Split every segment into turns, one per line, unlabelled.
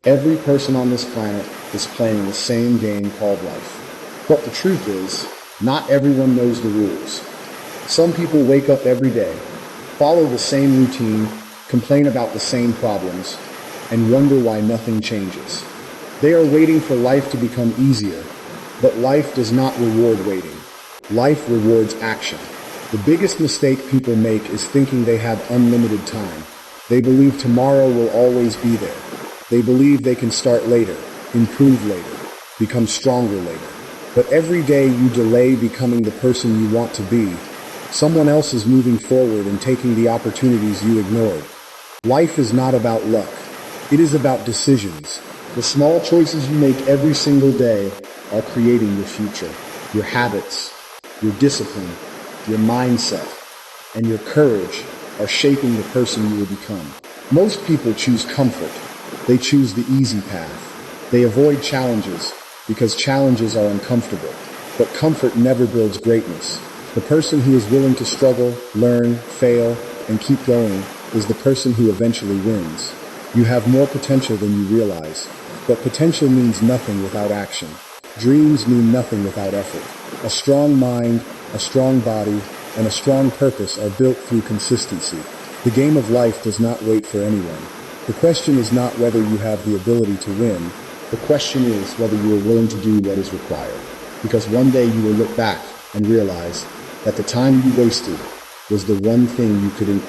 Every person on this planet is playing the same game called life. But the truth is, not everyone knows the rules. Some people wake up every day, follow the same routine, complain about the same problems, and wonder why nothing changes. They are waiting for life to become easier, but life does not reward waiting. Life rewards action. The biggest mistake people make is thinking they have unlimited time. They believe tomorrow will always be there. They believe they can start later, improve later, become stronger later. But every day you delay becoming the person you want to be, someone else is moving forward and taking the opportunities you ignored. Life is not about luck. It is about decisions. The small choices you make every single day are creating your future. Your habits, your discipline, your mindset, and your courage are shaping the person you will become. Most people choose comfort. They choose the easy path. They avoid challenges because challenges are uncomfortable. But comfort never builds greatness. The person who is willing to struggle, learn, fail, and keep going is the person who eventually wins. You have more potential than you realize, but potential means nothing without action. Dreams mean nothing without effort. A strong mind, a strong body, and a strong purpose are built through consistency. The game of life does not wait for anyone. The question is not whether you have the ability to win. The question is whether you are willing to do what is required. Because one day you will look back and realize that the time you wasted was the one thing you couldn't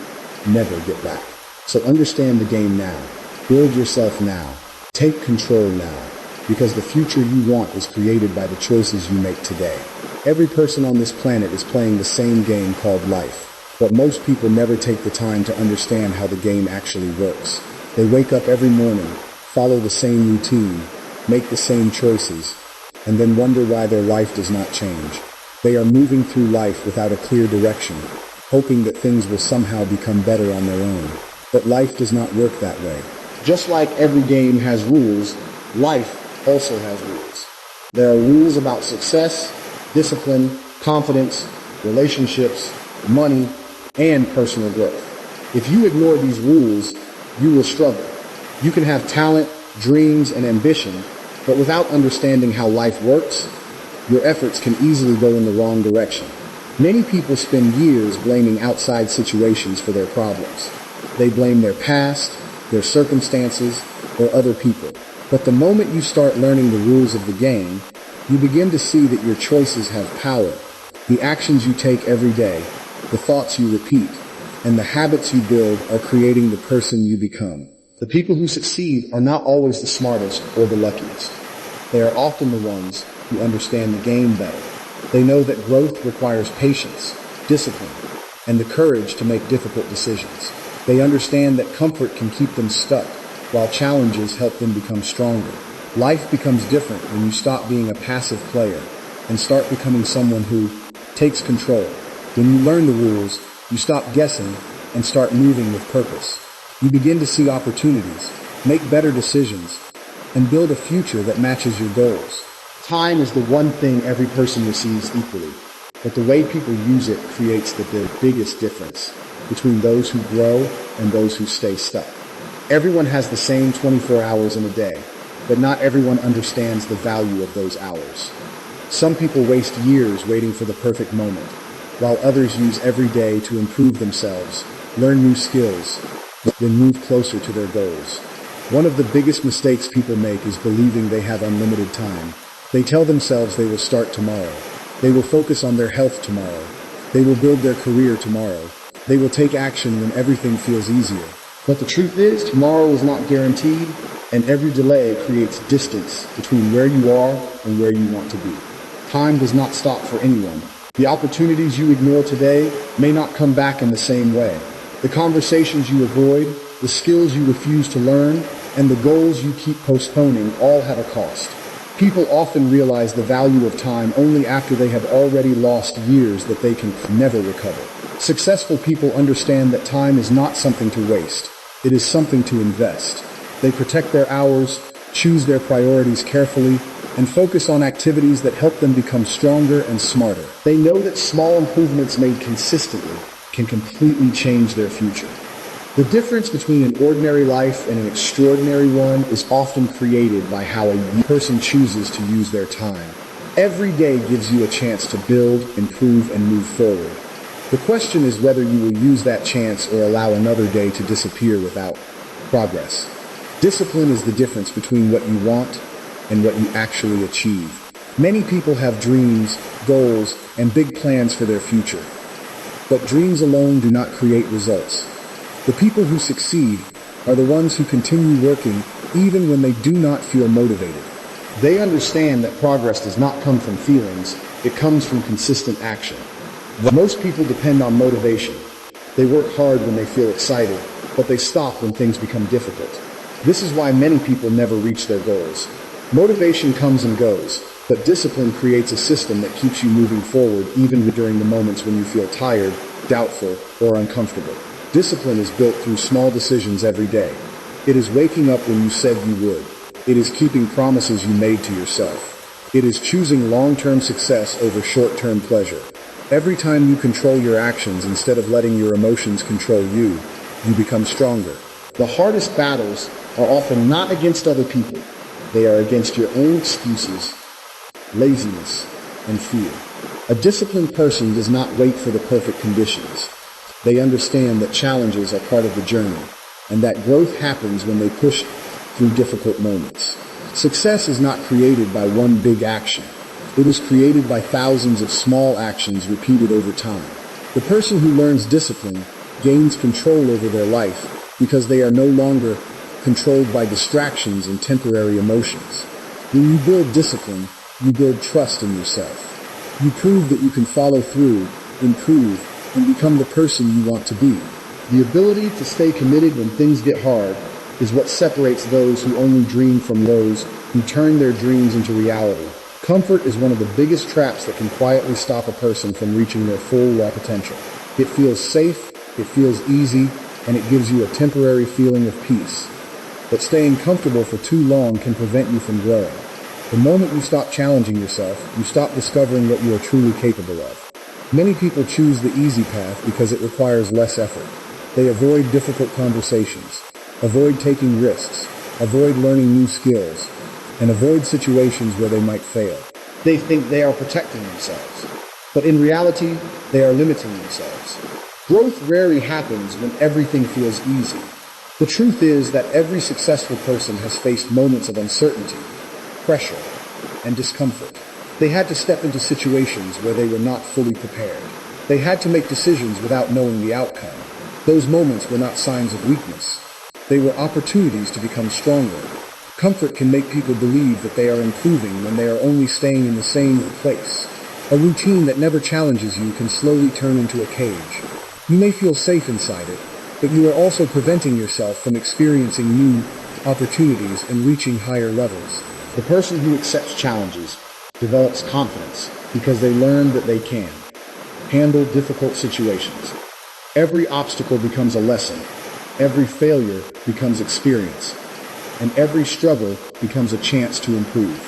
never get back. So understand the game now. Build yourself now. Take control now. Because the future you want is created by the choices you make today. Every person on this planet is playing the same game called life. But most people never take the time to understand how the game actually works. They wake up every morning, follow the same routine, make the same choices, and then wonder why their life does not change. They are moving through life without a clear direction, hoping that things will somehow become better on their own. But life does not work that way. Just like every game has rules, life also has rules. There are rules about success, discipline, confidence, relationships, money, and personal growth. If you ignore these rules, you will struggle. You can have talent, dreams, and ambition, but without understanding how life works, your efforts can easily go in the wrong direction. Many people spend years blaming outside situations for their problems. They blame their past, their circumstances, or other people. But the moment you start learning the rules of the game, you begin to see that your choices have power. The actions you take every day, the thoughts you repeat, and the habits you build are creating the person you become. The people who succeed are not always the smartest or the luckiest. They are often the ones who understand the game better. They know that growth requires patience, discipline, and the courage to make difficult decisions. They understand that comfort can keep them stuck, while challenges help them become stronger. Life becomes different when you stop being a passive player and start becoming someone who takes control. When you learn the rules, you stop guessing and start moving with purpose. You begin to see opportunities, make better decisions, and build a future that matches your goals. Time is the one thing every person receives equally, but the way people use it creates the biggest difference between those who grow and those who stay stuck. Everyone has the same 24 hours in a day, but not everyone understands the value of those hours. Some people waste years waiting for the perfect moment, while others use every day to improve themselves, learn new skills, then move closer to their goals. One of the biggest mistakes people make is believing they have unlimited time. They tell themselves they will start tomorrow. They will focus on their health tomorrow. They will build their career tomorrow. They will take action when everything feels easier. But the truth is, tomorrow is not guaranteed, and every delay creates distance between where you are and where you want to be. Time does not stop for anyone. The opportunities you ignore today may not come back in the same way. The conversations you avoid, the skills you refuse to learn, and the goals you keep postponing all have a cost. People often realize the value of time only after they have already lost years that they can never recover. Successful people understand that time is not something to waste. It is something to invest. They protect their hours, choose their priorities carefully, and focus on activities that help them become stronger and smarter. They know that small improvements made consistently can completely change their future. The difference between an ordinary life and an extraordinary one is often created by how a person chooses to use their time. Every day gives you a chance to build, improve, and move forward. The question is whether you will use that chance or allow another day to disappear without progress. Discipline is the difference between what you want and what you actually achieve. Many people have dreams, goals, and big plans for their future. But dreams alone do not create results. The people who succeed are the ones who continue working even when they do not feel motivated. They understand that progress does not come from feelings, it comes from consistent action. Most people depend on motivation. They work hard when they feel excited, but they stop when things become difficult. This is why many people never reach their goals. Motivation comes and goes, but discipline creates a system that keeps you moving forward even during the moments when you feel tired, doubtful, or uncomfortable. Discipline is built through small decisions every day. It is waking up when you said you would. It is keeping promises you made to yourself. It is choosing long-term success over short-term pleasure. Every time you control your actions instead of letting your emotions control you, you become stronger. The hardest battles are often not against other people. They are against your own excuses, laziness, and fear. A disciplined person does not wait for the perfect conditions. They understand that challenges are part of the journey, and that growth happens when they push through difficult moments. Success is not created by one big action. It is created by thousands of small actions repeated over time. The person who learns discipline gains control over their life because they are no longer controlled by distractions and temporary emotions. When you build discipline, you build trust in yourself. You prove that you can follow through, improve, and become the person you want to be. The ability to stay committed when things get hard is what separates those who only dream from those who turn their dreams into reality. Comfort is one of the biggest traps that can quietly stop a person from reaching their full potential. It feels safe, it feels easy, and it gives you a temporary feeling of peace. But staying comfortable for too long can prevent you from growing. The moment you stop challenging yourself, you stop discovering what you are truly capable of. Many people choose the easy path because it requires less effort. They avoid difficult conversations, avoid taking risks, avoid learning new skills, and avoid situations where they might fail. They think they are protecting themselves, but in reality, they are limiting themselves. Growth rarely happens when everything feels easy. The truth is that every successful person has faced moments of uncertainty, pressure, and discomfort. They had to step into situations where they were not fully prepared. They had to make decisions without knowing the outcome. Those moments were not signs of weakness. They were opportunities to become stronger. Comfort can make people believe that they are improving when they are only staying in the same place. A routine that never challenges you can slowly turn into a cage. You may feel safe inside it, but you are also preventing yourself from experiencing new opportunities and reaching higher levels. The person who accepts challenges develops confidence because they learn that they can handle difficult situations. Every obstacle becomes a lesson, every failure becomes experience, and every struggle becomes a chance to improve.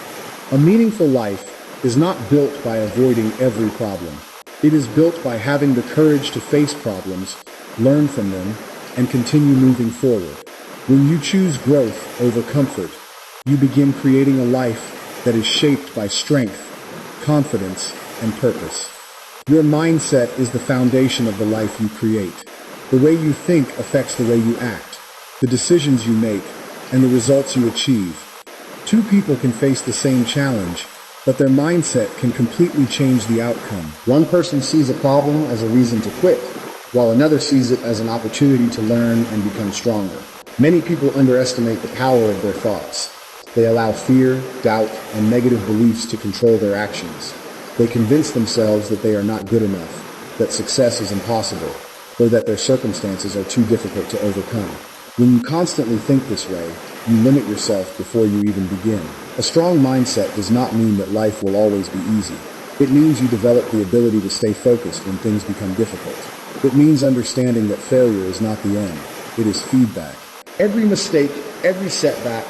A meaningful life is not built by avoiding every problem. It is built by having the courage to face problems, learn from them, and continue moving forward. When you choose growth over comfort, you begin creating a life that is shaped by strength, confidence, and purpose. Your mindset is the foundation of the life you create. The way you think affects the way you act, the decisions you make, and the results you achieve. Two people can face the same challenge, but their mindset can completely change the outcome. One person sees a problem as a reason to quit, while another sees it as an opportunity to learn and become stronger. Many people underestimate the power of their thoughts. They allow fear, doubt, and negative beliefs to control their actions. They convince themselves that they are not good enough, that success is impossible, or that their circumstances are too difficult to overcome. When you constantly think this way, you limit yourself before you even begin. A strong mindset does not mean that life will always be easy. It means you develop the ability to stay focused when things become difficult. It means understanding that failure is not the end. It is feedback. Every mistake, every setback,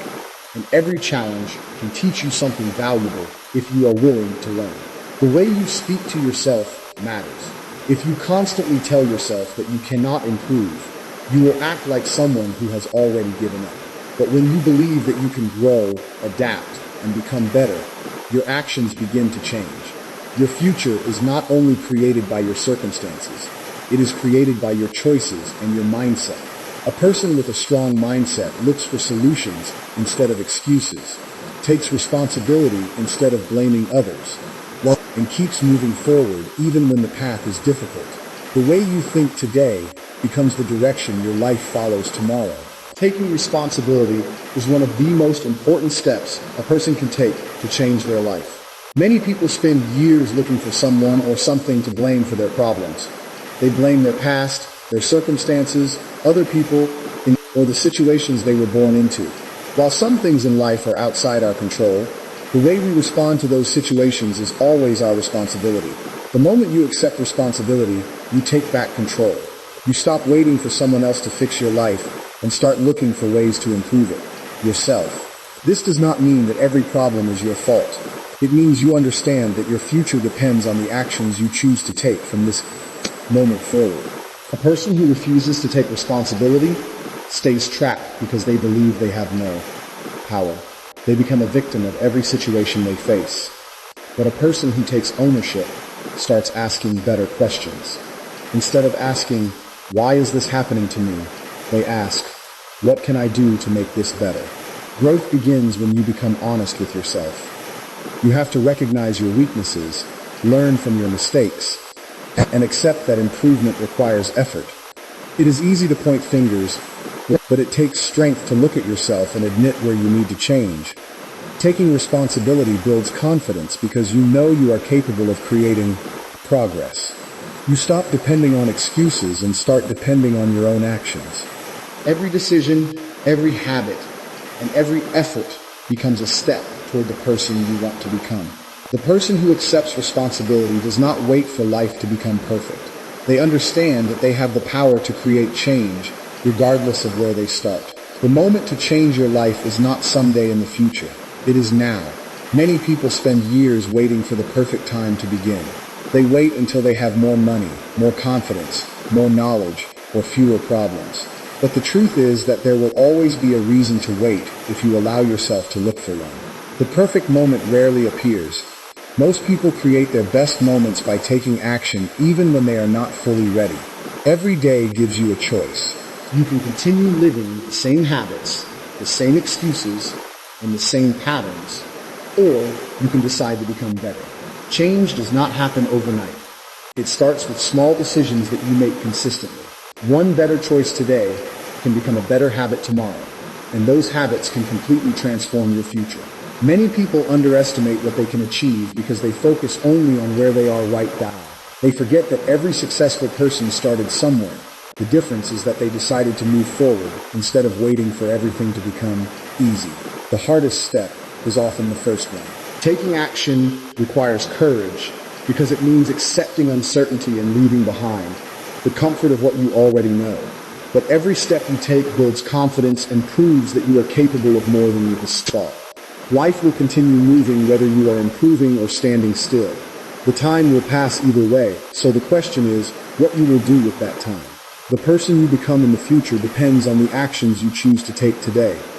and every challenge can teach you something valuable if you are willing to learn. The way you speak to yourself matters. If you constantly tell yourself that you cannot improve, You will act like someone who has already given up. But when you believe that you can grow, adapt, and become better, your actions begin to change. Your future is not only created by your circumstances, it is created by your choices and your mindset. A person with a strong mindset looks for solutions instead of excuses, takes responsibility instead of blaming others, and keeps moving forward even when the path is difficult. The way you think today becomes the direction your life follows tomorrow. Taking responsibility is one of the most important steps a person can take to change their life. Many people spend years looking for someone or something to blame for their problems. They blame their past, their circumstances, other people, or the situations they were born into. While some things in life are outside our control, the way we respond to those situations is always our responsibility. The moment you accept responsibility, you take back control. You stop waiting for someone else to fix your life and start looking for ways to improve it yourself. This does not mean that every problem is your fault. It means you understand that your future depends on the actions you choose to take from this moment forward. A person who refuses to take responsibility stays trapped because they believe they have no power. They become a victim of every situation they face. But a person who takes ownership starts asking better questions. Instead of asking, "Why is this happening to me?" they ask, "What can I do to make this better?" Growth begins when you become honest with yourself. You have to recognize your weaknesses, learn from your mistakes, and accept that improvement requires effort. It is easy to point fingers, but it takes strength to look at yourself and admit where you need to change. Taking responsibility builds confidence because you know you are capable of creating progress. You stop depending on excuses and start depending on your own actions. Every decision, every habit, and every effort becomes a step toward the person you want to become. The person who accepts responsibility does not wait for life to become perfect. They understand that they have the power to create change, regardless of where they start. The moment to change your life is not someday in the future. It is now. Many people spend years waiting for the perfect time to begin. They wait until they have more money, more confidence, more knowledge, or fewer problems. But the truth is that there will always be a reason to wait if you allow yourself to look for one. The perfect moment rarely appears. Most people create their best moments by taking action even when they are not fully ready. Every day gives you a choice. You can continue living the same habits, the same excuses, and the same patterns, or you can decide to become better. Change does not happen overnight. It starts with small decisions that you make consistently. One better choice today can become a better habit tomorrow, and those habits can completely transform your future. Many people underestimate what they can achieve because they focus only on where they are right now. They forget that every successful person started somewhere. The difference is that they decided to move forward instead of waiting for everything to become easy. The hardest step is often the first one. Taking action requires courage because it means accepting uncertainty and leaving behind the comfort of what you already know. But every step you take builds confidence and proves that you are capable of more than you have thought. Life will continue moving whether you are improving or standing still. The time will pass either way, so the question is what you will do with that time. The person you become in the future depends on the actions you choose to take today.